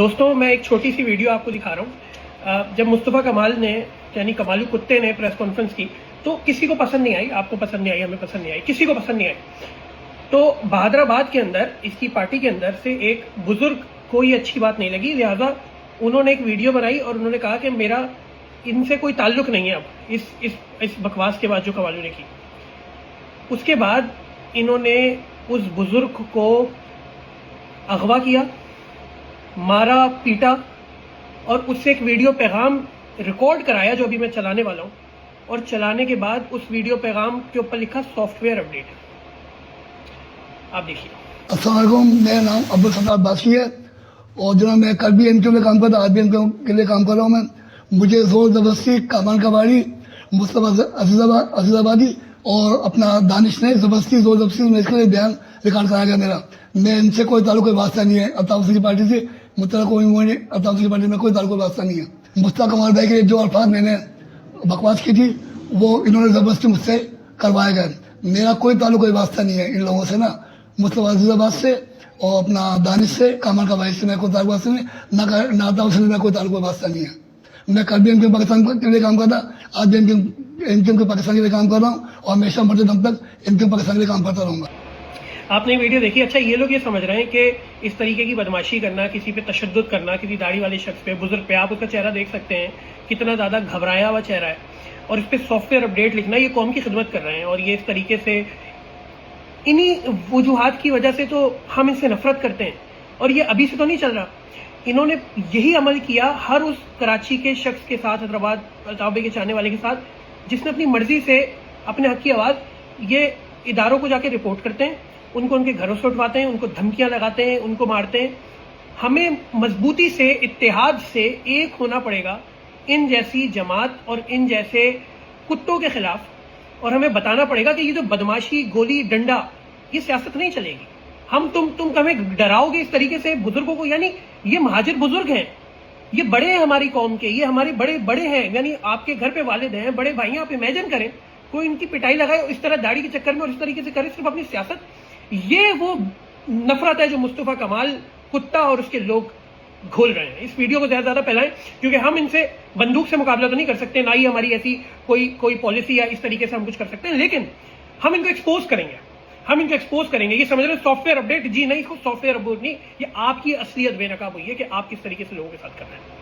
دوستوں میں ایک چھوٹی سی ویڈیو آپ کو دکھا رہا ہوں. جب مصطفیٰ کمال نے یعنی کمالو کتے نے پریس کانفرنس کی تو کسی کو پسند نہیں آئی. آپ کو پسند نہیں آئی, ہمیں پسند نہیں آئی, کسی کو پسند نہیں آئی. تو بہادر آباد کے اندر اس کی پارٹی کے اندر سے ایک بزرگ کو یہ اچھی بات نہیں لگی, لہٰذا انہوں نے ایک ویڈیو بنائی اور انہوں نے کہا کہ میرا ان سے کوئی تعلق نہیں ہے اب اس بکواس کے بعد جو کمالو نے کی. اس کے بعد انہوں نے اس بزرگ کو اغوا کیا, مارا پیٹا اور اس سے ایک ویڈیو پیغام ریکارڈ کرایا جو ابھی میں چلانے والا ہوں, اور چلانے کے بعد اس ویڈیو پیغام کے اوپر لکھا سافٹ ویئر اپڈیٹ. آپ دیکھیے. السلام علیکم, میرا نام عبدالستار عباسی ہے اور جناب میں کل بھی ایم کیو میں کام کرتا, آج بھی ایم کیو کے لیے کام کر رہا ہوں. میں مجھے زور زبردستی کامان کباڑی, مصطفیٰ عزیز آبادی اور اپنا دانش نے زبردستی زور زبردستی میں اس کے لیے بیان ریکارڈ کرایا گیا میرا. میں ان سے کوئی تعلق واسطہ نہیں ہے, الطاف حسین کی پارٹی سے مطلع کوئی الطاف حسین کی پارٹی میں کوئی تعلق واسطہ نہیں ہے. مصطفیٰ کمال بھائی کے جو الفاظ میں نے بکواس کی تھی وہ انہوں نے زبردستی مجھ سے کروائے گئے. میرا کوئی تعلق واسطہ نہیں ہے ان لوگوں سے, نا مصطفیٰ عزیز آباد سے اور اپنا دانش سے, کامان کا بھائی سے میں کوئی تعلق واسطہ نہیں, نہ الطاف حسین میں کوئی تعلق واسطہ نہیں ہے. میں کل بھی ایم کیو پاکستان کے لیے کام کرتا, آج بھی ایم کیو پاکستان کے لیے کام کر رہا ہوں اور ہمیشہ مرتے دم تک ایم کیو پاکستان کے لیے کام کرتا رہوں گا. آپ نے ویڈیو دیکھی. اچھا, یہ لوگ یہ سمجھ رہے ہیں کہ اس طریقے کی بدماشی کرنا, کسی پہ تشدد کرنا, کسی داڑھی والے شخص پہ, بزرگ پہ, آپ اس کا چہرہ دیکھ سکتے ہیں کتنا زیادہ گھبرایا ہوا چہرہ ہے, اور اس پہ سافٹ ویئر اپڈیٹ لکھنا, یہ قوم کی خدمت کر رہے ہیں. اور یہ اس طریقے سے انہی وجوہات کی وجہ سے تو ہم ان سے نفرت کرتے ہیں, اور یہ ابھی سے تو نہیں چل رہا. انہوں نے یہی عمل کیا ہر اس کراچی کے شخص کے ساتھ, حیدرآباد الطاف کے چاہنے والے کے ساتھ, جس نے اپنی مرضی سے اپنے حق کی آواز یہ اداروں کو جا کے رپورٹ کرتے ہیں, ان کو ان کے گھروں سے اٹھواتے ہیں, ان کو دھمکیاں لگاتے ہیں, ان کو مارتے ہیں. ہمیں مضبوطی سے, اتحاد سے ایک ہونا پڑے گا ان جیسی جماعت اور ان جیسے کتوں کے خلاف, اور ہمیں بتانا پڑے گا کہ یہ جو بدماشی, گولی ڈنڈا, یہ سیاست نہیں چلے گی. تم ہمیں ڈراؤ گے اس طریقے سے بزرگوں کو, یعنی یہ مہاجر بزرگ ہیں, یہ بڑے ہیں ہماری قوم کے, یہ ہمارے بڑے ہیں, یعنی آپ کے گھر پہ والد ہیں, بڑے بھائی ہیں. آپ امیجن کریں کوئی ان کی پٹائی لگائے اس طرح داڑھی کے چکر میں اور اس طریقے سے کرے صرف اپنی سیاست. یہ وہ نفرت ہے جو مصطفیٰ کمال کتا اور اس کے لوگ گھول رہے ہیں. اس ویڈیو کو زیادہ پھیلائیں, کیونکہ ہم ان سے بندوق سے مقابلہ تو نہیں کر سکتے, نہ ہی ہماری ایسی کوئی پالیسی یا اس طریقے سے ہم کچھ کر سکتے ہیں, لیکن ہم ان کو ایکسپوز کریں گے. یہ سمجھ رہے ہیں سافٹ ویئر اپڈیٹ, جی نہیں, سافٹ ویئر اپڈیٹ نہیں, یہ آپ کی اصلیت بے نقاب ہوئی ہے کہ آپ کس طریقے سے لوگوں کے ساتھ کر رہے ہیں.